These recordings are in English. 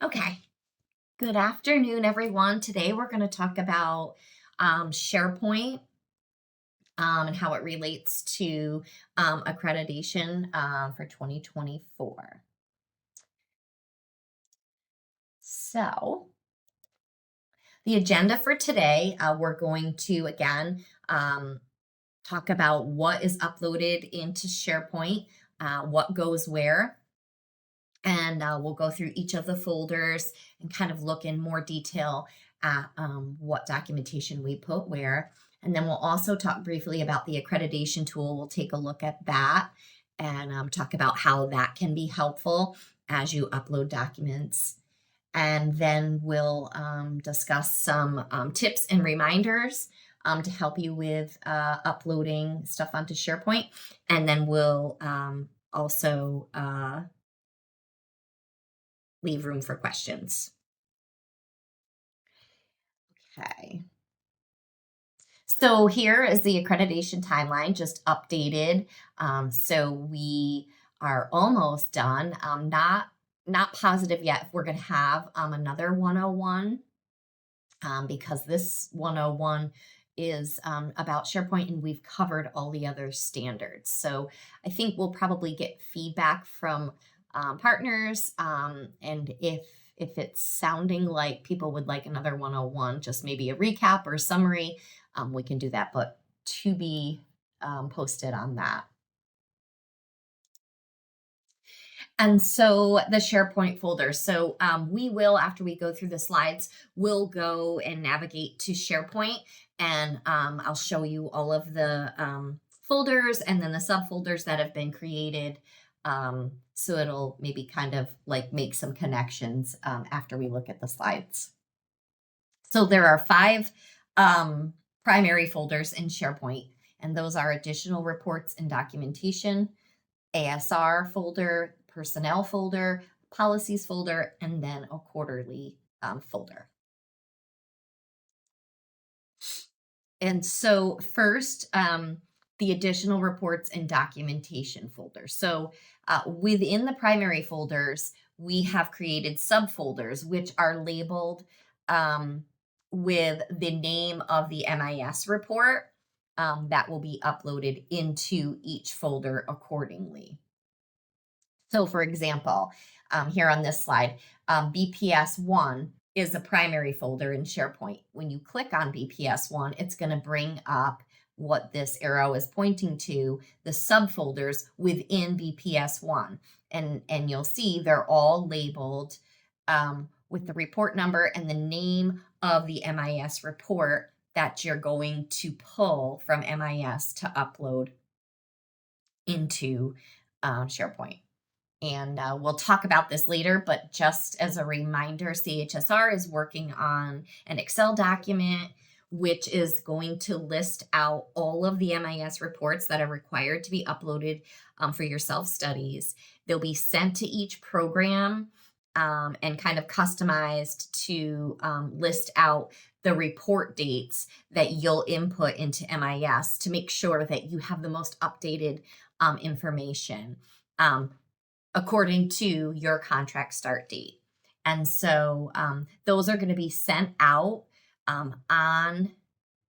Okay, good afternoon, everyone. Today we're going to talk about SharePoint and how it relates to accreditation for 2024. So, the agenda for today, we're going to again talk about what is uploaded into SharePoint, what goes where, and we'll go through each of the folders and kind of look in more detail at what documentation we put where. And then we'll also talk briefly about the accreditation tool. We'll take a look at that and talk about how that can be helpful as you upload documents. And then we'll discuss some tips and reminders to help you with uploading stuff onto SharePoint. And then we'll also leave room for questions. Okay. So here is the accreditation timeline, just updated. So we are almost done. Not positive yet if we're going to have another 101 because this 101 is about SharePoint and we've covered all the other standards. So I think we'll probably get feedback from partners, and if it's sounding like people would like another 101, just maybe a recap or summary, we can do that, but to be posted on that. And so the SharePoint folder. So we will, after we go through the slides, we'll go and navigate to SharePoint, and I'll show you all of the folders and then the subfolders that have been created. So it'll maybe kind of like make some connections after we look at the slides. So there are 5 primary folders in SharePoint, and those are additional reports and documentation, ASR folder, personnel folder, policies folder, and then a quarterly folder. And so first, the additional reports and documentation folder. So within the primary folders, we have created subfolders, which are labeled with the name of the MIS report that will be uploaded into each folder accordingly. So for example, here on this slide, BPS1 is the primary folder in SharePoint. When you click on BPS1, it's going to bring up what this arrow is pointing to, the subfolders within BPS1. And you'll see they're all labeled with the report number and the name of the MIS report that you're going to pull from MIS to upload into SharePoint. And we'll talk about this later, but just as a reminder, CHSR is working on an Excel document which is going to list out all of the MIS reports that are required to be uploaded for your self-studies. They'll be sent to each program and kind of customized to list out the report dates that you'll input into MIS to make sure that you have the most updated information according to your contract start date. And so those are going to be sent out on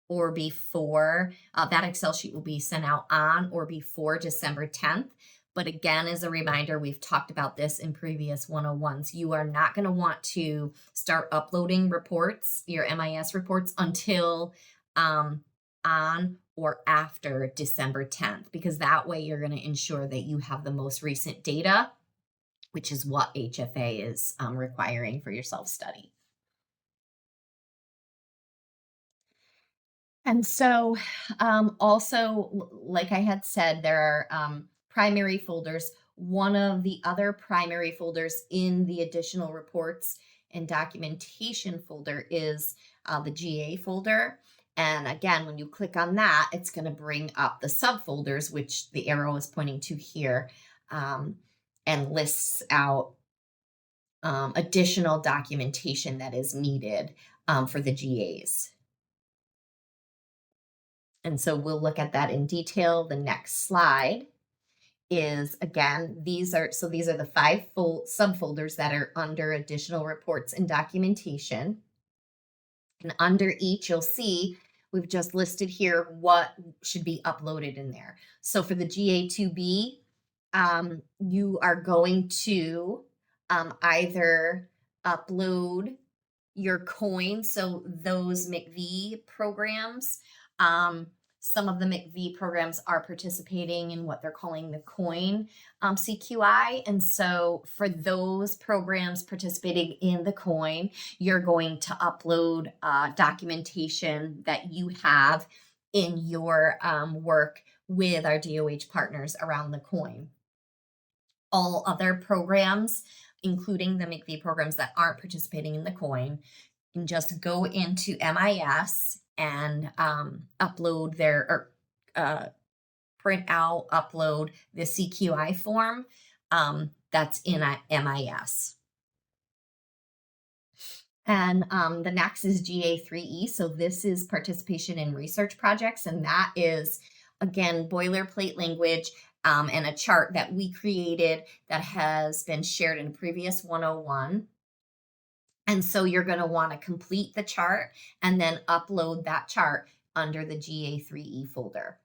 or before, that Excel sheet will be sent out on or before December 10th. But again, as a reminder, we've talked about this in previous 101s. You are not going to want to start uploading reports, your MIS reports, until on or after December 10th, because that way you're going to ensure that you have the most recent data, which is what HFA is requiring for your self-study. And so also, like I had said, there are primary folders. One of the other primary folders in the additional reports and documentation folder is the GA folder. And again, when you click on that, it's going to bring up the subfolders, which the arrow is pointing to here, and lists out additional documentation that is needed for the GAs. And so we'll look at that in detail the next slide. is, again, these are the five full subfolders that are under additional reports and documentation. And under each, you'll see we've just listed here what should be uploaded in there. So for the GA2B, you are going to either upload your coin. So those McV programs, some of the McV programs are participating in what they're calling the coin CQI. And so for those programs participating in the coin, you're going to upload documentation that you have in your work with our DOH partners around the coin. All other programs, including the McV programs that aren't participating in the coin, can just go into MIS and upload print out, upload the CQI form that's in MIS. And the next is GA3E. So this is participation in research projects. And that is, again, boilerplate language and a chart that we created that has been shared in a previous 101. And so you're going to want to complete the chart and then upload that chart under the GA3E folder.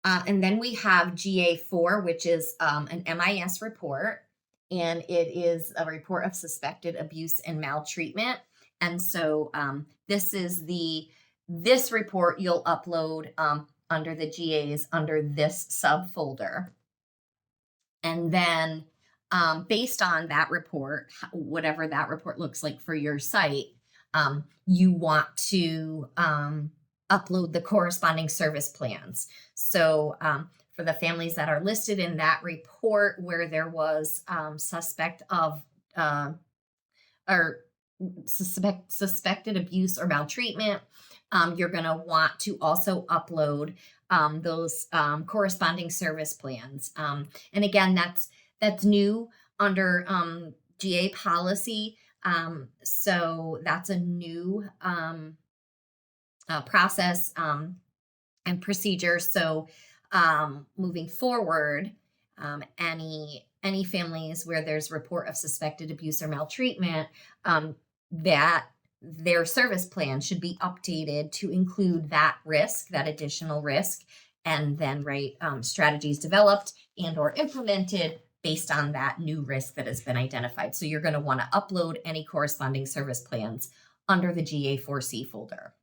And then we have GA4, which is an MIS report, and it is a report of suspected abuse and maltreatment. And so this report you'll upload under the GAs under this subfolder. And then based on that report, whatever that report looks like for your site, you want to upload the corresponding service plans. So for the families that are listed in that report where there was suspected abuse or maltreatment, you're going to want to also upload those corresponding service plans. And again, that's new under GA policy. So that's a new process and procedure. So moving forward, any families where there's report of suspected abuse or maltreatment, that their service plan should be updated to include that risk, that additional risk, and then strategies developed and or implemented based on that new risk that has been identified. So you're going to want to upload any corresponding service plans under the GA4C folder.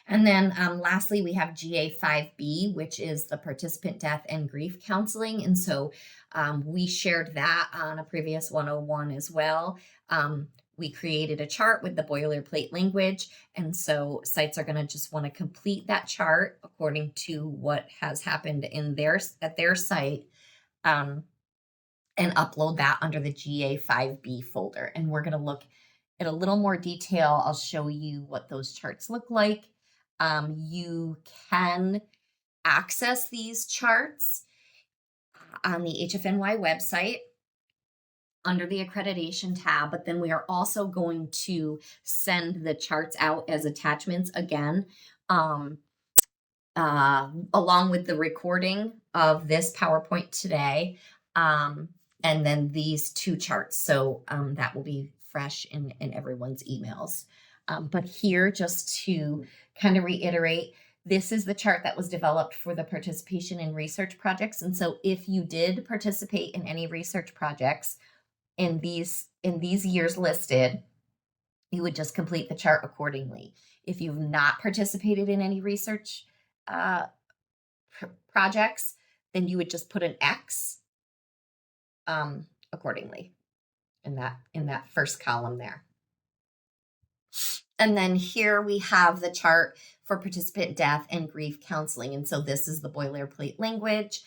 And then lastly, we have GA5B, which is the participant death and grief counseling. And so we shared that on a previous 101 as well. We created a chart with the boilerplate language. And so sites are going to just want to complete that chart according to what has happened at their site and upload that under the GA5B folder. And we're going to look at a little more detail. I'll show you what those charts look like. You can access these charts on the HFNY website under the accreditation tab, but then we are also going to send the charts out as attachments again, along with the recording of this PowerPoint today, and then these two charts. So that will be fresh in everyone's emails. But here, just to kind of reiterate, this is the chart that was developed for the participation in research projects. And so if you did participate in any research projects in these years listed, you would just complete the chart accordingly. If you've not participated in any research projects, then you would just put an X accordingly in that first column there. And then here we have the chart for participant death and grief counseling. And so this is the boilerplate language.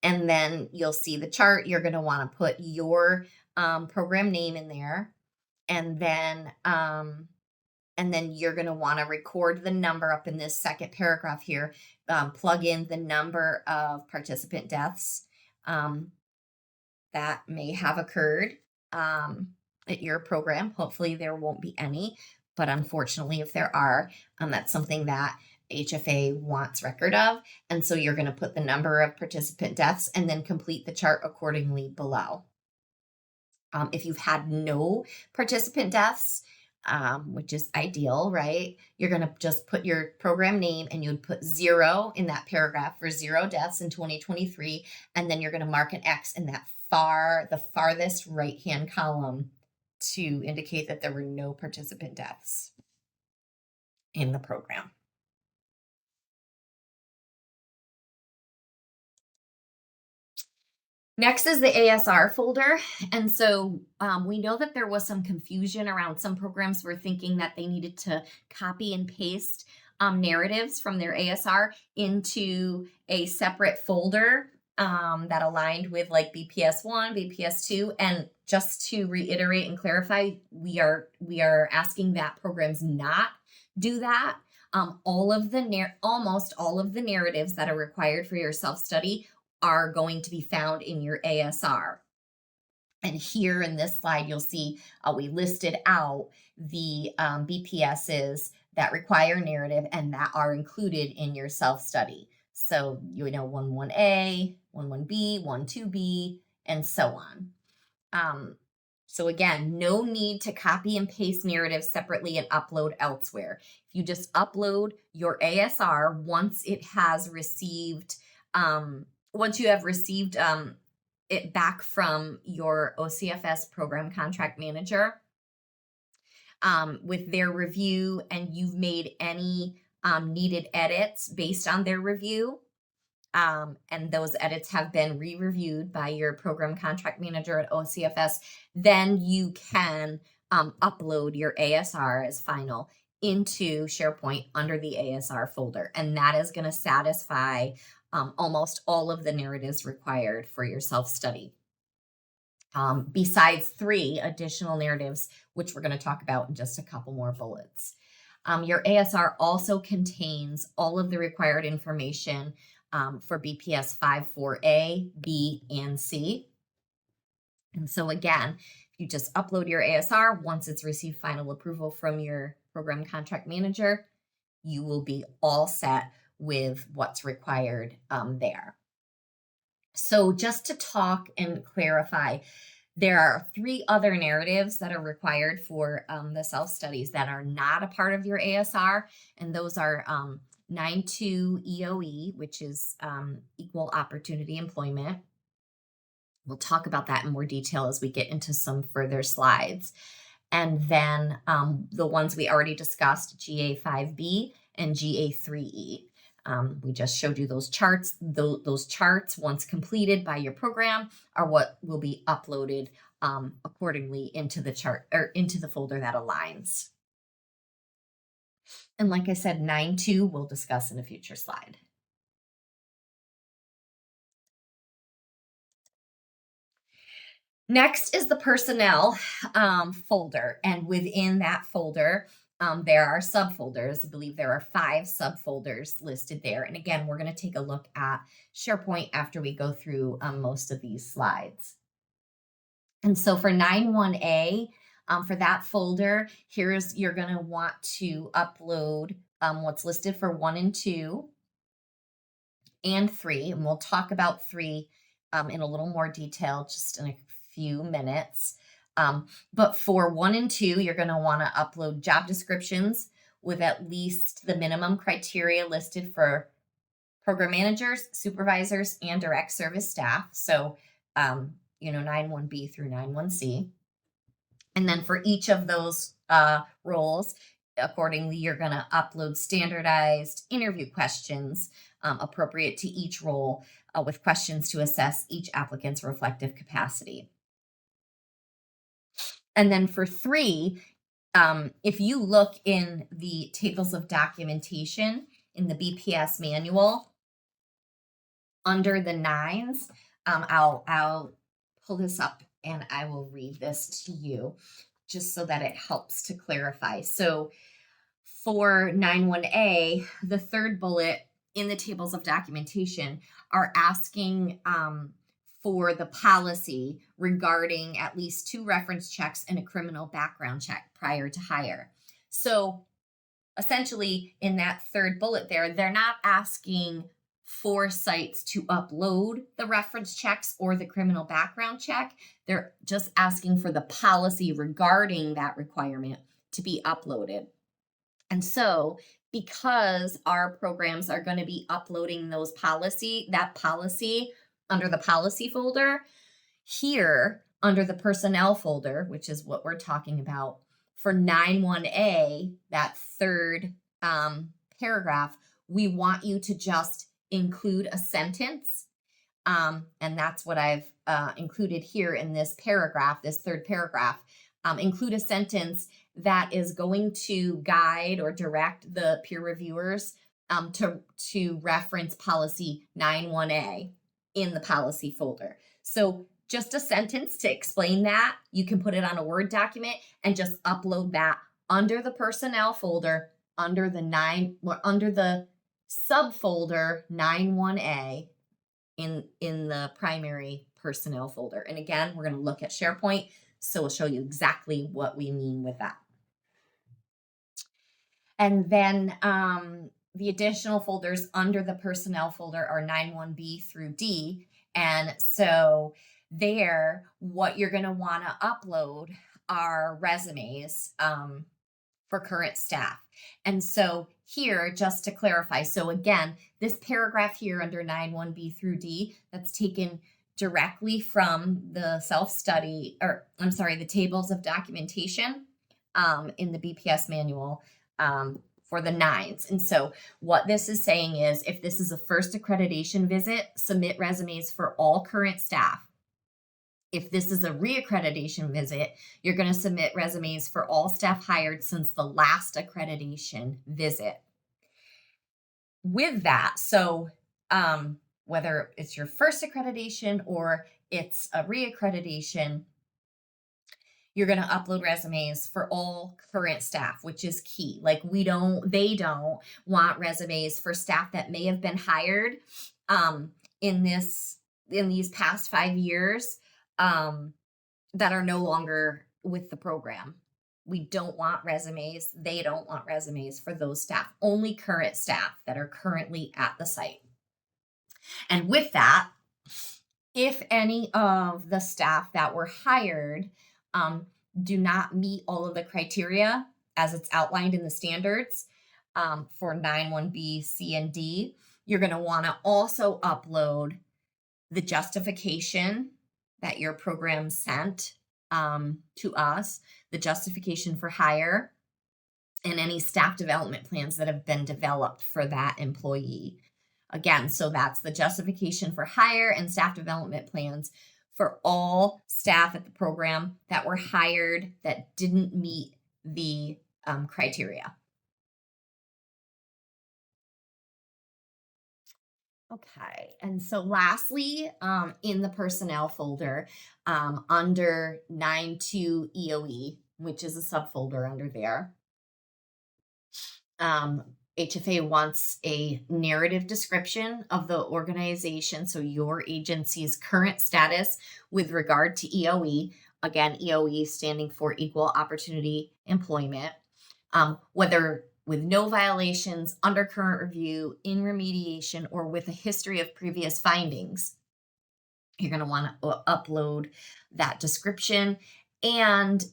And then you'll see the chart. You're going to want to put your program name in there. And then you're going to want to record the number up in this second paragraph here. Plug in the number of participant deaths that may have occurred at your program. Hopefully there won't be any. But unfortunately, if there are, that's something that HFA wants record of. And so you're going to put the number of participant deaths and then complete the chart accordingly below. If you've had no participant deaths, which is ideal, right? You're going to just put your program name and you'd put 0 in that paragraph for 0 deaths in 2023. And then you're going to mark an X in that the farthest right-hand column to indicate that there were no participant deaths in the program. Next is the ASR folder. And so we know that there was some confusion around some programs were thinking that they needed to copy and paste narratives from their ASR into a separate folder that aligned with like BPS1, BPS2. And just to reiterate and clarify, we are asking that programs not do that. Almost all of the narratives that are required for your self-study are going to be found in your ASR. And here in this slide, you'll see we listed out the BPSs that require narrative and that are included in your self-study. So, 11A, 11B, 12B, and so on. So again, no need to copy and paste narratives separately and upload elsewhere. If you just upload your ASR once it has received once you have received it back from your OCFS program contract manager with their review, and you've made any needed edits based on their review, and those edits have been re-reviewed by your program contract manager at OCFS, then you can upload your ASR as final into SharePoint under the ASR folder, and that is going to satisfy almost all of the narratives required for your self-study. Besides 3 additional narratives, which we're going to talk about in just a couple more bullets. Your ASR also contains all of the required information for BPS 5.4A, B, and C. And so again, if you just upload your ASR, once it's received final approval from your program contract manager, you will be all set with what's required there. So just to talk and clarify, there are 3 other narratives that are required for the self-studies that are not a part of your ASR, and those are 9.2 EOE, which is Equal Opportunity Employment. We'll talk about that in more detail as we get into some further slides. And then the ones we already discussed, GA5B and GA3E. We just showed you those charts. Those charts, once completed by your program, are what will be uploaded accordingly into the chart or into the folder that aligns. And like I said, 9.2 we'll discuss in a future slide. Next is the personnel folder, and within that folder, there are subfolders. I believe there are 5 subfolders listed there. And again, we're going to take a look at SharePoint after we go through most of these slides. And so for 9.1A, for that folder, you're going to want to upload what's listed for 1 and 2 and 3. And we'll talk about 3 in a little more detail just in a few minutes. But for 1 and 2, you're going to want to upload job descriptions with at least the minimum criteria listed for program managers, supervisors, and direct service staff. So, 9.1B through 9.1C. And then for each of those roles, accordingly, you're going to upload standardized interview questions appropriate to each role with questions to assess each applicant's reflective capacity. And then for 3, if you look in the tables of documentation in the BPS manual, under the 9s, I'll pull this up and I will read this to you just so that it helps to clarify. So for 9.1A, the 3rd bullet in the tables of documentation are asking for the policy regarding at least 2 reference checks and a criminal background check prior to hire. So essentially in that third bullet there, they're not asking for sites to upload the reference checks or the criminal background check. They're just asking for the policy regarding that requirement to be uploaded. And so, because our programs are going to be uploading that policy under the policy folder, here under the personnel folder, which is what we're talking about, for 91A, that third paragraph, we want you to just include a sentence. And that's what I've included here in this paragraph, this third paragraph. Include a sentence that is going to guide or direct the peer reviewers to reference policy 91A in the policy folder. So just a sentence to explain that. You can put it on a Word document and just upload that under the personnel folder, under the subfolder 91A in the primary personnel folder. And again, we're going to look at SharePoint, so we'll show you exactly what we mean with that. And then the additional folders under the personnel folder are 91B through D. And so there, what you're going to want to upload are resumes for current staff. And so here, just to clarify, so again, this paragraph here under 91B through D, that's taken directly from the the tables of documentation in the BPS manual for the 9s. And so what this is saying is, if this is a first accreditation visit, submit resumes for all current staff. If this is a reaccreditation visit, you're going to submit resumes for all staff hired since the last accreditation visit. With that, so whether it's your first accreditation or it's a reaccreditation, you're going to upload resumes for all current staff, which is key. Like they don't want resumes for staff that may have been hired in these past 5 years that are no longer with the program. We don't want resumes. They don't want resumes for those staff, only current staff that are currently at the site. And with that, if any of the staff that were hired do not meet all of the criteria as it's outlined in the standards for 91B, C, and D, you're going to want to also upload the justification that your program sent to us, the justification for hire, and any staff development plans that have been developed for that employee. Again, so that's the justification for hire and staff development plans for all staff at the program that were hired that didn't meet the criteria. Okay, and so lastly, in the personnel folder, under 92 EOE, which is a subfolder under there, HFA wants a narrative description of the organization, so your agency's current status with regard to EOE. Again, EOE standing for Equal Opportunity Employment, whether with no violations, under current review, in remediation, or with a history of previous findings. You're going to want to upload that description and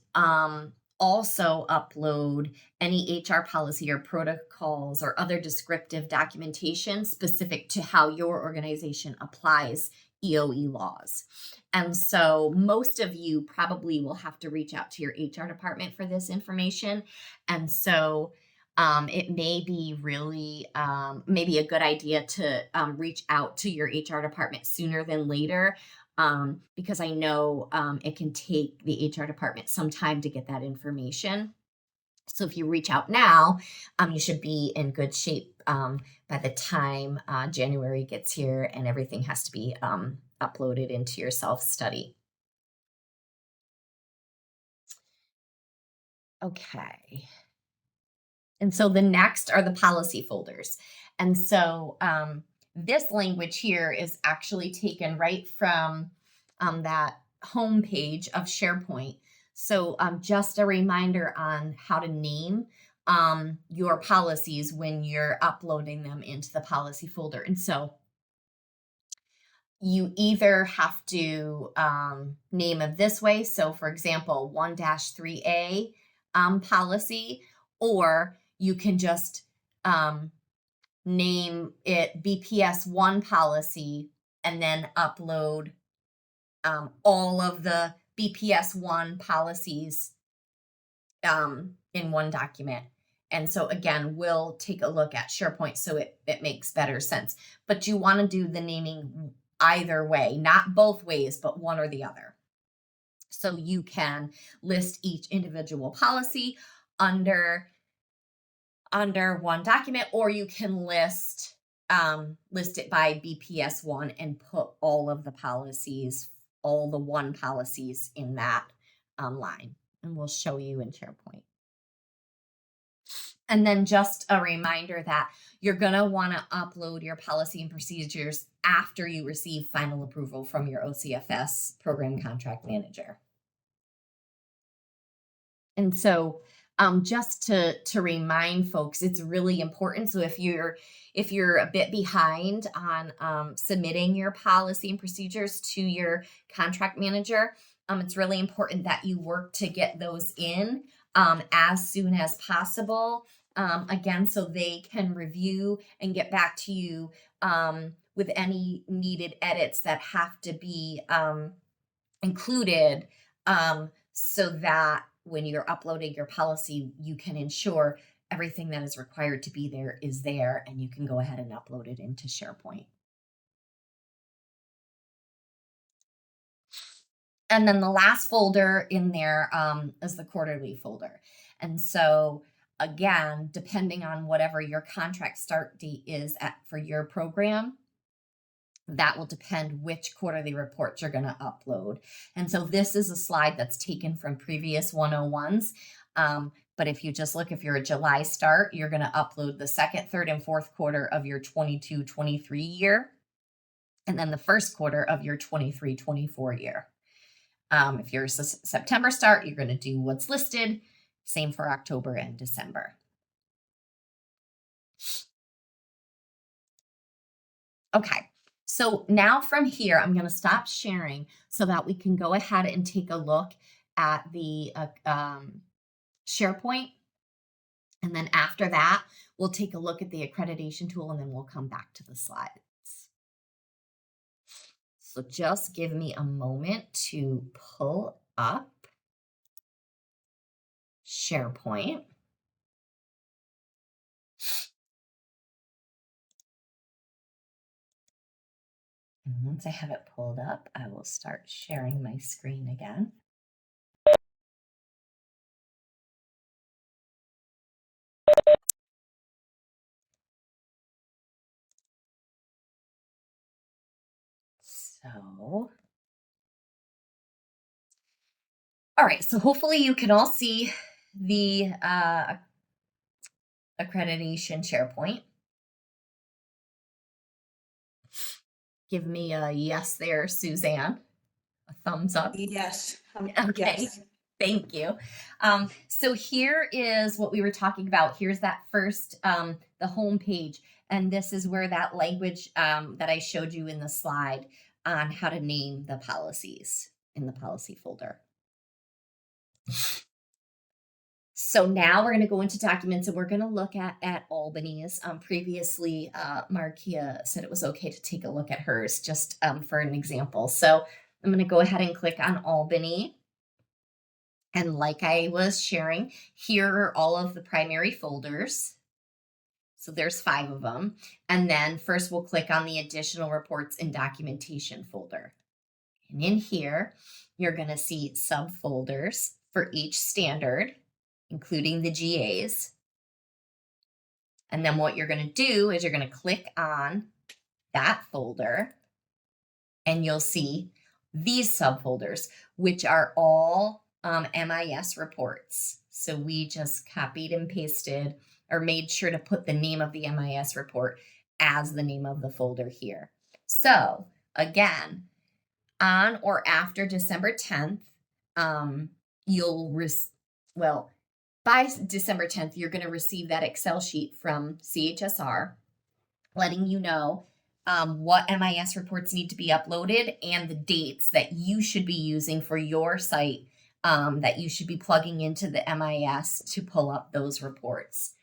also upload any HR policy or protocols or other descriptive documentation specific to how your organization applies EOE laws. And so most of you probably will have to reach out to your HR department for this information. And so it may be really maybe a good idea to reach out to your HR department sooner than later, because I know it can take the HR department some time to get that information. So if you reach out now, you should be in good shape by the time January gets here and everything has to be uploaded into your self-study. Okay. And so the next are the policy folders. And so this language here is actually taken right from that home page of SharePoint. So just a reminder on how to name your policies when you're uploading them into the policy folder. And so you either have to name them this way. So for example, 1-3A policy, or you can just name it BPS 1 policy and then upload all of the BPS 1 policies in one document. And so again, we'll take a look at SharePoint so it makes better sense. But you want to do the naming either way, not both ways, but one or the other. So you can list each individual policy under one document, or you can list it by BPS 1 and put all of the policies, all the 1 policies in that line. And we'll show you in SharePoint. And then just a reminder that you're going to want to upload your policy and procedures after you receive final approval from your OCFS program contract manager. And so just to remind folks, it's really important. So if you're a bit behind on submitting your policy and procedures to your contract manager, it's really important that you work to get those in as soon as possible. Again, so they can review and get back to you with any needed edits that have to be included, so that when you're uploading your policy, you can ensure everything that is required to be there is there, and you can go ahead and upload it into SharePoint. And then the last folder in there is the quarterly folder. And so again, depending on whatever your contract start date is for your program, that will depend which quarterly reports you're going to upload. And so this is a slide that's taken from previous 101s. But if you just look, if you're a July start, you're going to upload the second, third, and fourth quarter of your 22-23 year, and then the first quarter of your 23-24 year. If you're a September start, you're going to do what's listed. Same for October and December. Okay, so now from here, I'm going to stop sharing so that we can go ahead and take a look at the SharePoint. And then after that, we'll take a look at the accreditation tool, and then we'll come back to the slides. So just give me a moment to pull up SharePoint. And once I have it pulled up, I will start sharing my screen again. So, all right, so hopefully you can all see the accreditation SharePoint. Give me a yes there, Suzanne. A thumbs up. Yes. Okay. Yes. Thank you. So here is what we were talking about. Here's that first, the home page. And this is where that language that I showed you in the slide on how to name the policies in the policy folder. So now we're going to go into documents, and we're going to look at Albany's. Previously, Markia said it was okay to take a look at hers just for an example. So I'm going to go ahead and click on Albany. And like I was sharing, here are all of the primary folders. So there's 5 of them. And then first we'll click on the additional reports and documentation folder. And in here, you're going to see subfolders for each standard, including the GAs. And then what you're going to do is you're going to click on that folder, and you'll see these subfolders, which are all MIS reports. So we just copied and pasted, or made sure to put the name of the MIS report as the name of the folder here. So again, on or after December 10th, by December 10th, you're going to receive that Excel sheet from CHSR letting you know what MIS reports need to be uploaded and the dates that you should be using for your site, that you should be plugging into the MIS to pull up those reports.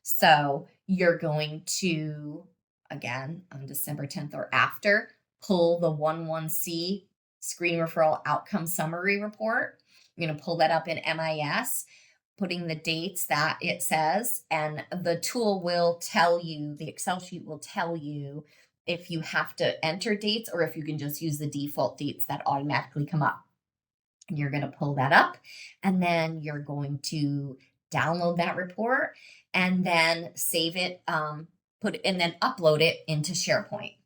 So you're going to, again, on December 10th or after, pull the 11C Screen Referral Outcome Summary Report. You're going to pull that up in MIS, putting the dates that it says, and the tool will tell you, the Excel sheet will tell you if you have to enter dates or if you can just use the default dates that automatically come up. You're going to pull that up, and then you're going to download that report and then save it, and then upload it into SharePoint.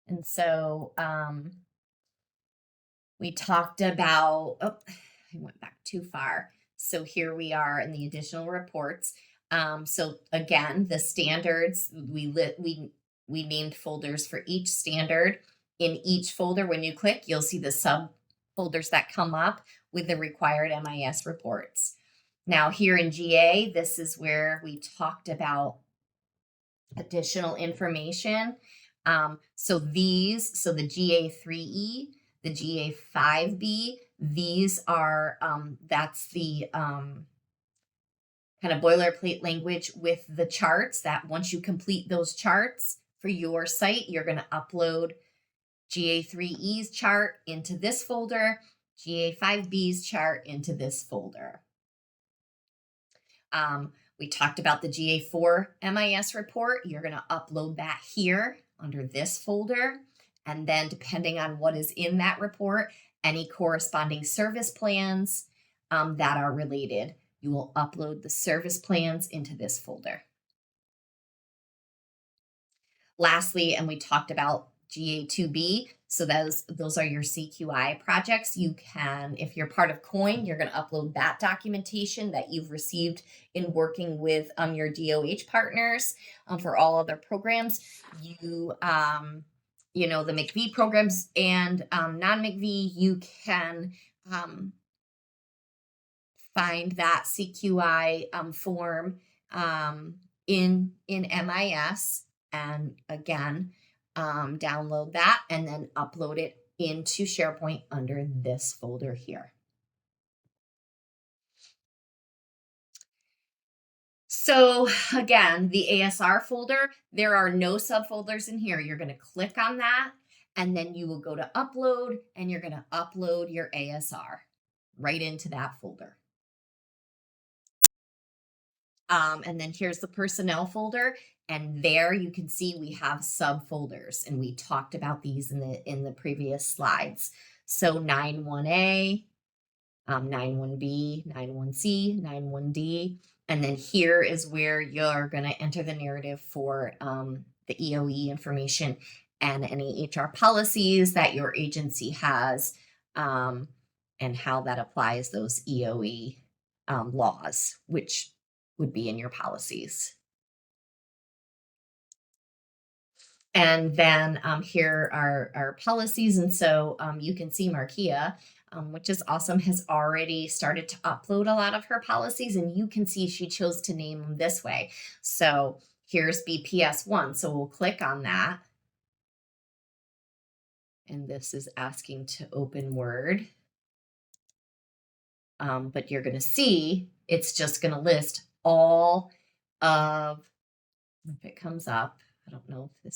And so we talked about, I went back too far. So here we are in the additional reports. So again, the standards, we named folders for each standard. In each folder, when you click, you'll see the subfolders that come up with the required MIS reports. Now here in GA, this is where we talked about additional information. So the GA3E, the GA5B, these are, that's the kind of boilerplate language with the charts that once you complete those charts for your site, you're going to upload GA3E's chart into this folder, GA5B's chart into this folder. We talked about the GA4 MIS report. You're going to upload that here under this folder. And then depending on what is in that report, any corresponding service plans that are related, you will upload the service plans into this folder. Lastly, and we talked about GA2B, so those are your CQI projects. You can, if you're part of COIN, you're going to upload that documentation that you've received in working with your DOH partners for all other programs. You know, the MCV programs and non-MCV, you can find that CQI form in MIS, and again, download that and then upload it into SharePoint under this folder here. So again, the ASR folder, there are no subfolders in here. You're going to click on that, and then you will go to upload, and you're going to upload your ASR right into that folder. And then here's the personnel folder, and there you can see we have subfolders, and we talked about these in the previous slides. So 91A, 91B, 91C, 91D, and then here is where you're going to enter the narrative for the EOE information and any HR policies that your agency has, and how that applies those EOE laws, which would be in your policies. And then here are our policies. And so you can see Markia, which is awesome, has already started to upload a lot of her policies. And you can see she chose to name them this way. So here's BPS1. So we'll click on that. And this is asking to open Word. But you're going to see it's just going to list all of, if it comes up, I don't know if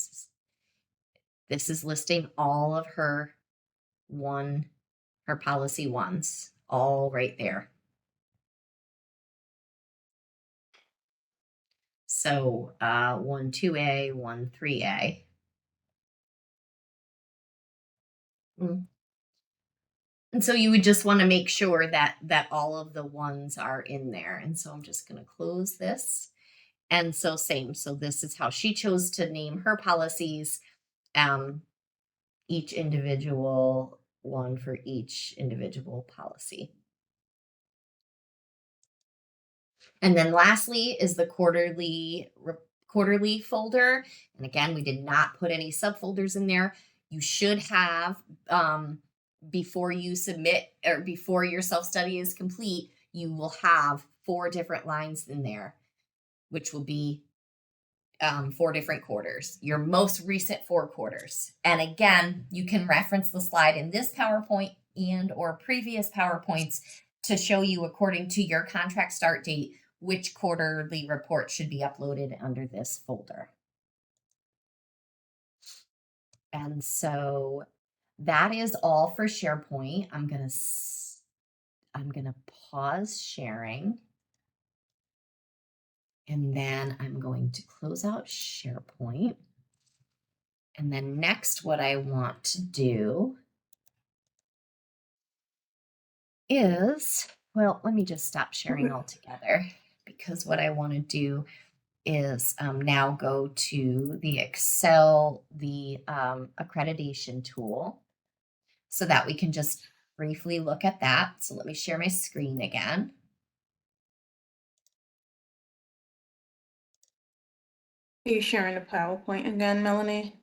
this is listing all of her policy ones, all right there. So 12A, 13A. And so you would just want to make sure that all of the ones are in there. And so I'm just going to close this. And so same. So this is how she chose to name her policies. Each individual one for each individual policy. And then lastly is the quarterly folder. And again, we did not put any subfolders in there. You should have, before you submit or before your self-study is complete, you will have 4 different lines in there, which will be 4 different quarters, your most recent 4 quarters. And again, you can reference the slide in this PowerPoint and or previous PowerPoints to show you, according to your contract start date, which quarterly report should be uploaded under this folder. And so that is all for SharePoint. I'm gonna pause sharing. And then I'm going to close out SharePoint. And then next, what I want to do is, well, let me just stop sharing altogether, because what I want to do is now go to the Excel, the accreditation tool, so that we can just briefly look at that. So let me share my screen again. Are you sharing the PowerPoint again, Melanie?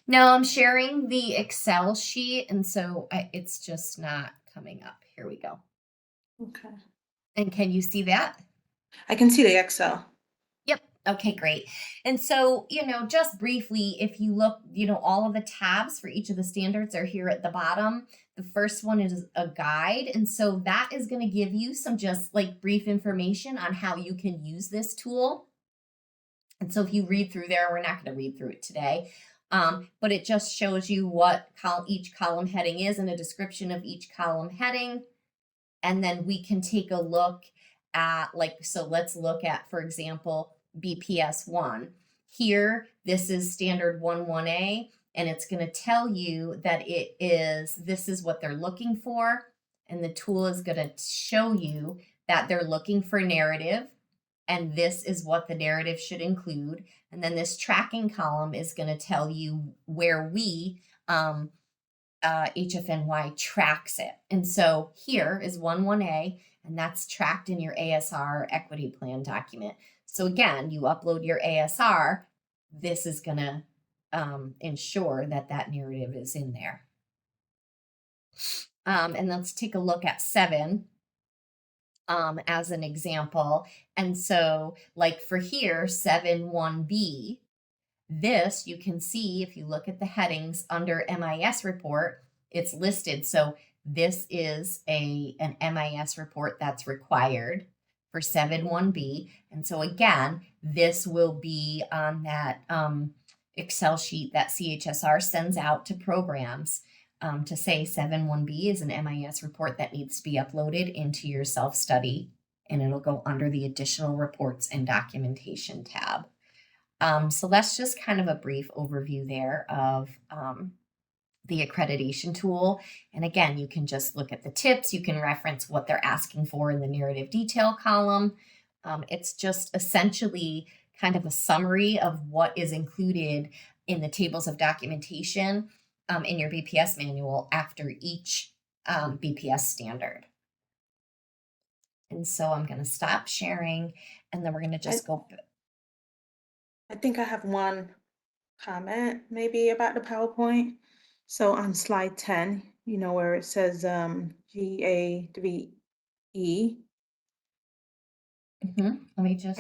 No, I'm sharing the Excel sheet, and so it's just not coming up. Here we go. Okay. And can you see that? I can see the Excel. Yep. Okay, great. And so, just briefly, if you look, all of the tabs for each of the standards are here at the bottom. The first one is a guide. And so that is going to give you some just like brief information on how you can use this tool. And so if you read through there, we're not going to read through it today, but it just shows you what each column heading is and a description of each column heading. And then we can take a look at, so let's look at, for example, BPS 1. Here, this is standard 11A, and it's going to tell you that this is what they're looking for. And the tool is going to show you that they're looking for narrative, and this is what the narrative should include. And then this tracking column is going to tell you where we, HFNY, tracks it. And so here is 11A, and that's tracked in your ASR equity plan document. So again, you upload your ASR, this is going to ensure that that narrative is in there. And let's take a look at 7. As an example. And so like for here, 7.1b, this you can see if you look at the headings under MIS report, it's listed. So this is an MIS report that's required for 7.1b. And so again, this will be on that Excel sheet that CHSR sends out to programs. To say 7.1b is an MIS report that needs to be uploaded into your self-study, and it'll go under the additional reports and documentation tab. So that's just kind of a brief overview there of the accreditation tool. And again, you can just look at the tips. You can reference what they're asking for in the narrative detail column. It's just essentially kind of a summary of what is included in the tables of documentation in your BPS manual after each BPS standard. And so I'm going to stop sharing, and then we're going to just go. I think I have one comment maybe about the PowerPoint. So on slide 10, where it says GA3E. Let me just.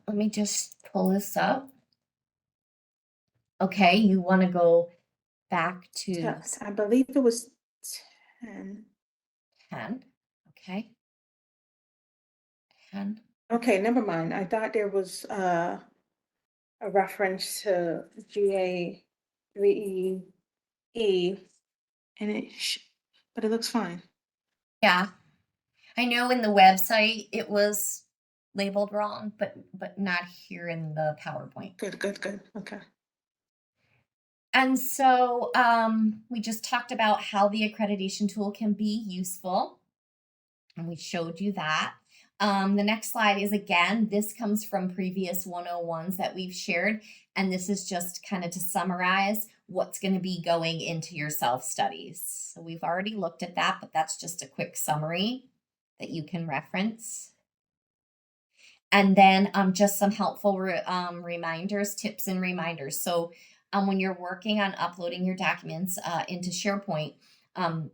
Let me just pull this up. Okay, you want to go back to. I believe it was 10. 10. Okay. 10. Okay, never mind. I thought there was a reference to GA3E, and but it looks fine. Yeah, I know in the website it was labeled wrong, but not here in the PowerPoint. Good. Okay. And so we just talked about how the accreditation tool can be useful, and we showed you that. The next slide is, again, this comes from previous 101s that we've shared, and this is just kind of to summarize what's going to be going into your self-studies. So we've already looked at that, but that's just a quick summary that you can reference. And then just some helpful reminders, tips and reminders. So when you're working on uploading your documents into SharePoint,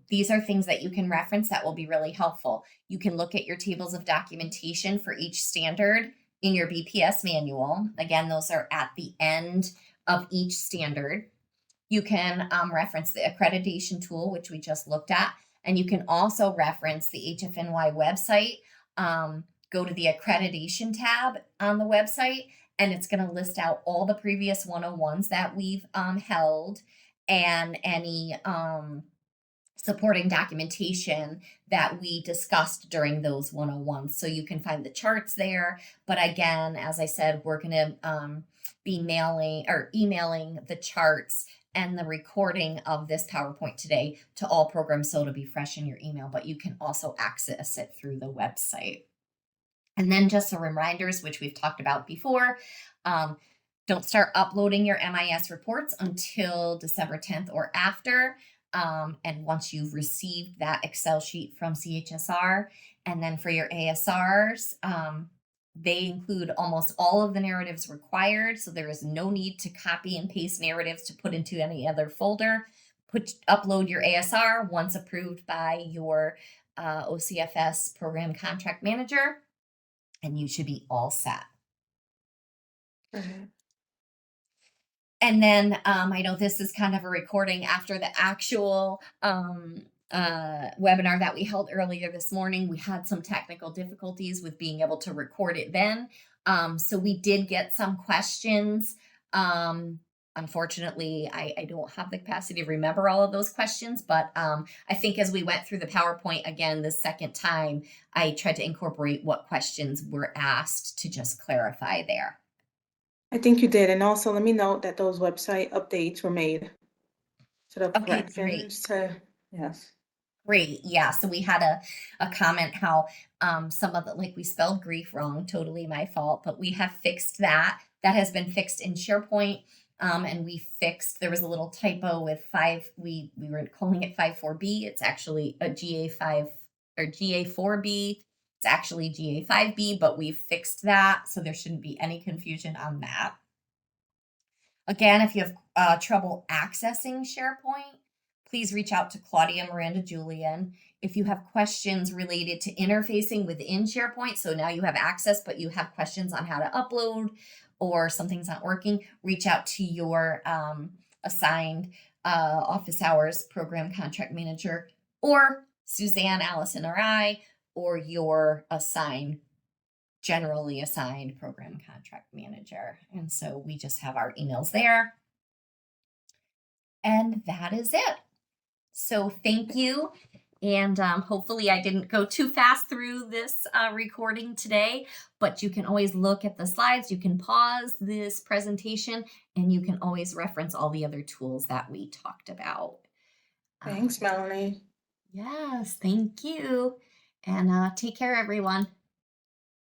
These are things that you can reference that will be really helpful. You can look at your tables of documentation for each standard in your BPS manual. Again, those are at the end of each standard. You can reference the accreditation tool, which we just looked at, and you can also reference the HFNY website. Go to the accreditation tab on the website, and it's going to list out all the previous 101s that we've held and any supporting documentation that we discussed during those 101s. So you can find the charts there. But again, as I said, we're going to be mailing or emailing the charts and the recording of this PowerPoint today to all programs, so it'll be fresh in your email, but you can also access it through the website. And then just some reminders, which we've talked about before. Don't start uploading your MIS reports until December 10th or after. And once you've received that Excel sheet from CHSR, and then for your ASRs, they include almost all of the narratives required, so there is no need to copy and paste narratives to put into any other folder. Upload your ASR once approved by your OCFS program contract manager, and you should be all set. And then I know this is kind of a recording after the actual webinar that we held earlier this morning. We had some technical difficulties with being able to record it then. So we did get some questions. Unfortunately, I don't have the capacity to remember all of those questions, but I think as we went through the PowerPoint again the second time, I tried to incorporate what questions were asked to just clarify there. I think you did. And also let me note that those website updates were made to the Okay, great. corrections to, yes. Great. Yeah. So we had a comment how some of the, like we spelled grief wrong, totally my fault, but we have fixed that. That has been fixed in SharePoint. And we fixed, there was a little typo with we were calling it 5.4b. It's actually a GA5 or GA4b. It's actually GA5b, but we've fixed that. So there shouldn't be any confusion on that. Again, if you have trouble accessing SharePoint, please reach out to Claudia Miranda Julian. If you have questions related to interfacing within SharePoint, so now you have access, but you have questions on how to upload or something's not working, reach out to your assigned office hours program contract manager, or Suzanne, Allison, or I, or your generally assigned program contract manager. And so we just have our emails there. And that is it. So thank you. And hopefully I didn't go too fast through this recording today, but you can always look at the slides. You can pause this presentation, and you can always reference all the other tools that we talked about. Thanks, Melanie. Yes, thank you. And take care, everyone.